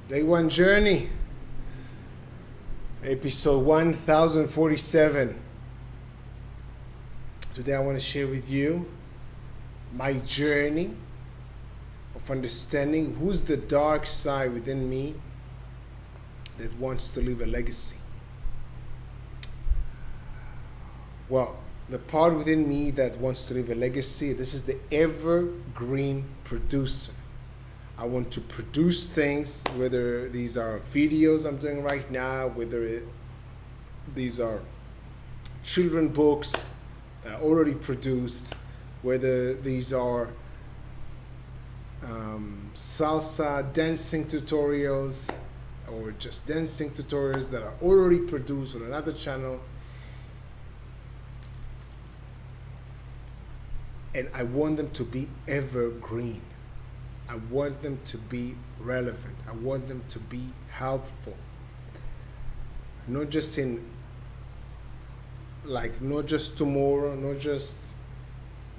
Day One Journey, episode 1047. Today I want to share with you my journey of understanding who's the dark side within me that wants to leave a legacy. Well, the part within me that wants to leave a legacy, this is the evergreen producer. I want to produce things, whether these are videos I'm doing right now, these are children books that are already produced, whether these are salsa dancing tutorials or just dancing tutorials that are already produced on another channel. And I want them to be evergreen. I want them to be relevant. I want them to be helpful. Not just not just tomorrow, not just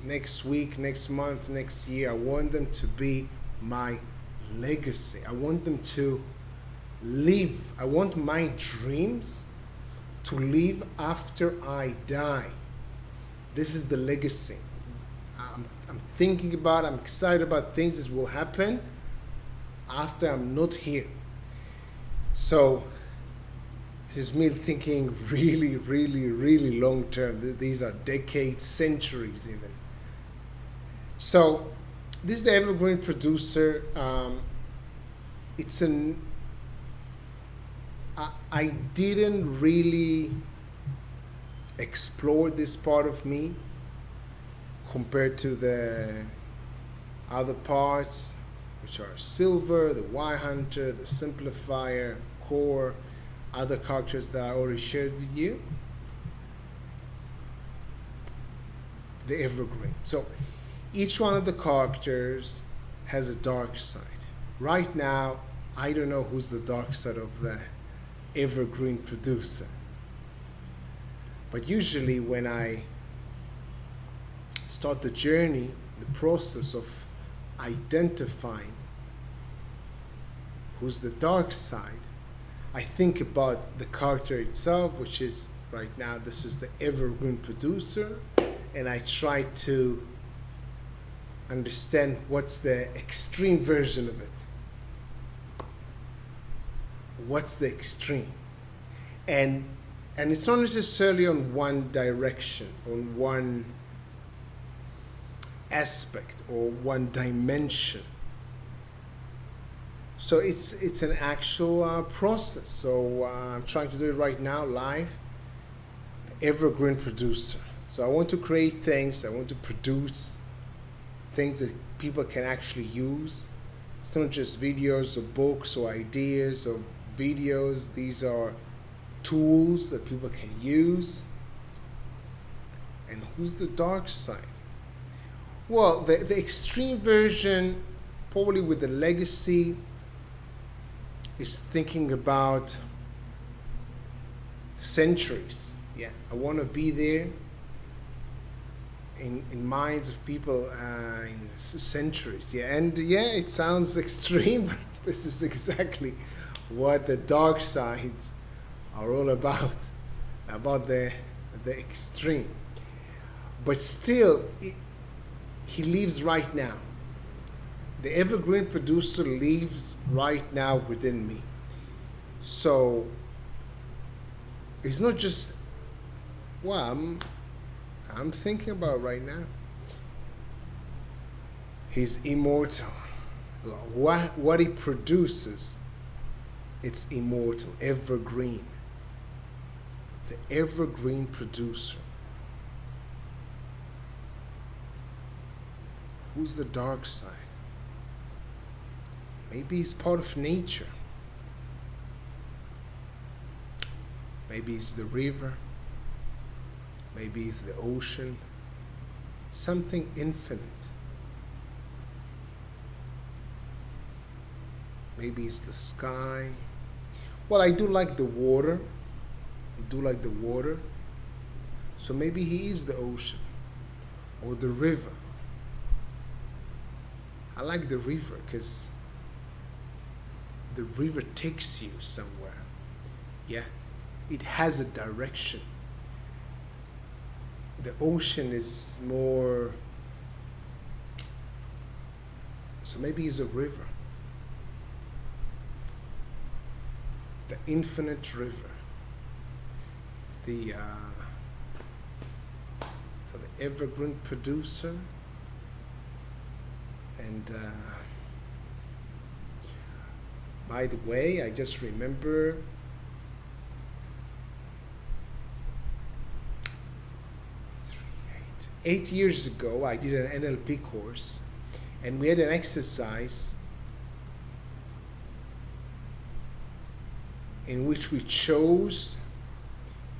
next week, next month, next year. I want them to be my legacy. I want them to live. I want my dreams to live after I die. This is the legacy. I'm thinking about, I'm excited about things that will happen after I'm not here. So this is me thinking really, really, really long term. These are decades, centuries even. So this is the evergreen producer. I didn't really explore this part of me compared to the other parts, which are Silver, the Y Hunter, the Simplifier, Core, other characters that I already shared with you. The Evergreen. So each one of the characters has a dark side. Right now, I don't know who's the dark side of the Evergreen producer. But usually when I start the journey, the process of identifying who's the dark side, I think about the character itself, which is right now, this is the evergreen producer, and I try to understand what's the extreme version of it. What's the extreme? And it's not necessarily on one direction, on one aspect or one dimension. So it's an actual process. So I'm trying to do it right now live. Evergreen producer. So I want to create things. I want to produce things that people can actually use. It's not just videos or books or ideas or videos. These are tools that people can use. And who's the dark side? Well, the extreme version, probably with the legacy, is thinking about centuries. Yeah, I want to be there in minds of people in centuries. Yeah, and yeah, it sounds extreme, but this is exactly what the dark sides are all about the extreme. But still, he lives right now. The evergreen producer lives right now within me. So it's not just what I'm thinking about right now. He's immortal. What he produces, it's immortal, evergreen. The evergreen producer. Who's the dark side? Maybe he's part of nature. Maybe it's the river. Maybe it's the ocean. Something infinite. Maybe it's the sky. Well, I do like the water. So maybe he is the ocean or the river. I like the river because the river takes you somewhere. Yeah, it has a direction. The ocean is more, so maybe it's a river, the infinite river, the so the evergreen producer, and by the way, I just remember 8 years ago, I did an NLP course, and we had an exercise in which we chose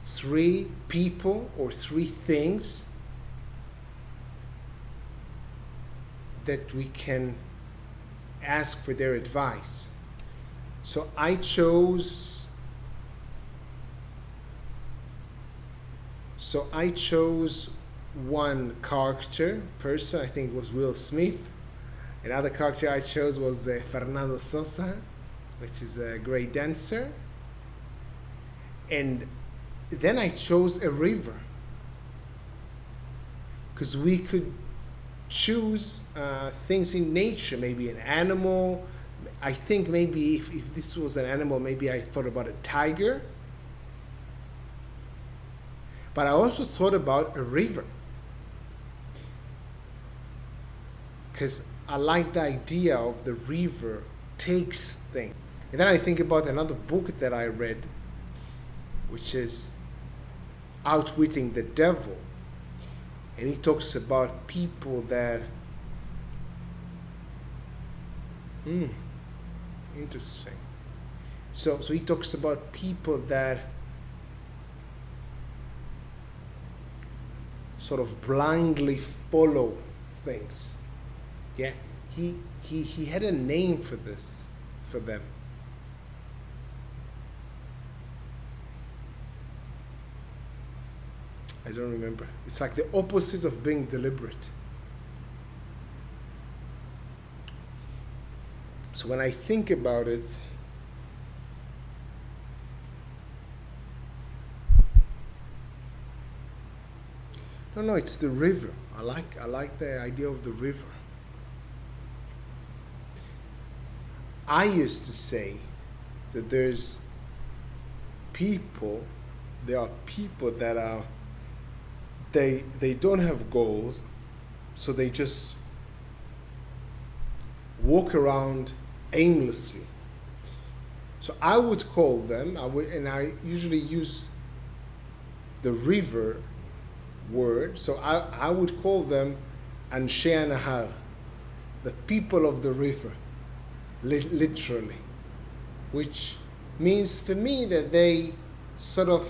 3 people or 3 things that we can ask for their advice. So I chose one person, I think it was Will Smith. Another character I chose was Fernando Sosa, which is a great dancer. And then I chose a river, because we could choose things in nature, maybe an animal. I think maybe if this was an animal, maybe I thought about a tiger. But I also thought about a river, because I like the idea of the river takes things. And then I think about another book that I read, which is Outwitting the Devil. And he talks about people that, interesting. So he talks about people that sort of blindly follow things. Yeah, he had a name for this, for them. I don't remember. It's like the opposite of being deliberate. So when I think about it, no, it's the river. I like the idea of the river. I used to say that there are people that are, they don't have goals, so they just walk around aimlessly. So I would call them, and I usually use the river word, so I would call them Anshei Nahar, the people of the river, literally, which means for me that they sort of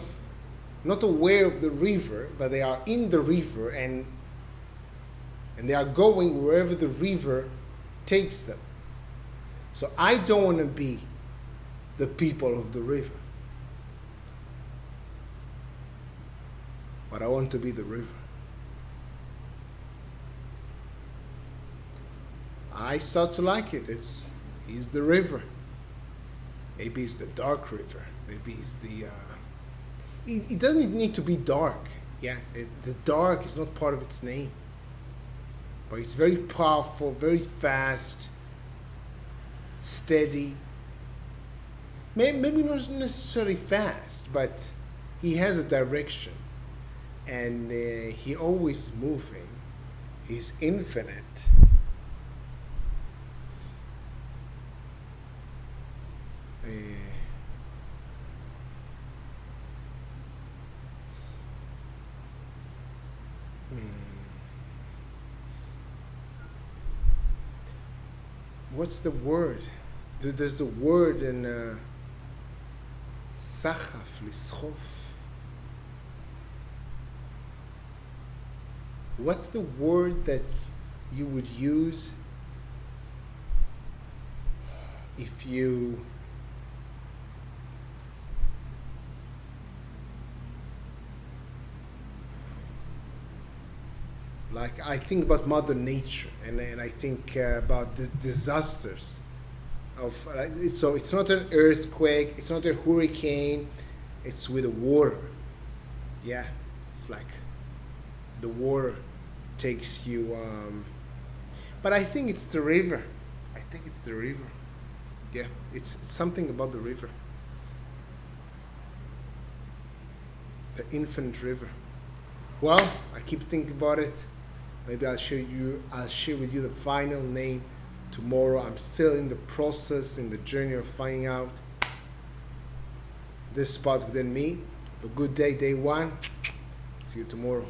not aware of the river, but they are in the river, and they are going wherever the river takes them. So I don't want to be the people of the river, but I want to be the river. I start to like it. He's the river. Maybe it's the dark river. Maybe it's the it doesn't need to be dark. Yeah, the dark is not part of its name, but it's very powerful, very fast, steady. Maybe not necessarily fast, but he has a direction, and he always moving. He's infinite. What's the word? There's the word in Sachaf, Lischof. What's the word that you would use if you like, I think about Mother Nature, and I think about disasters. of so it's not an earthquake, it's not a hurricane, it's with the water. Yeah, it's like the water takes you. But I think it's the river. I think it's the river. Yeah, it's something about the river, the infinite river. Well, I keep thinking about it. Maybe I'll share with you the final name tomorrow. I'm still in the process, in the journey of finding out this spot within me. Have a good day, day one. See you tomorrow.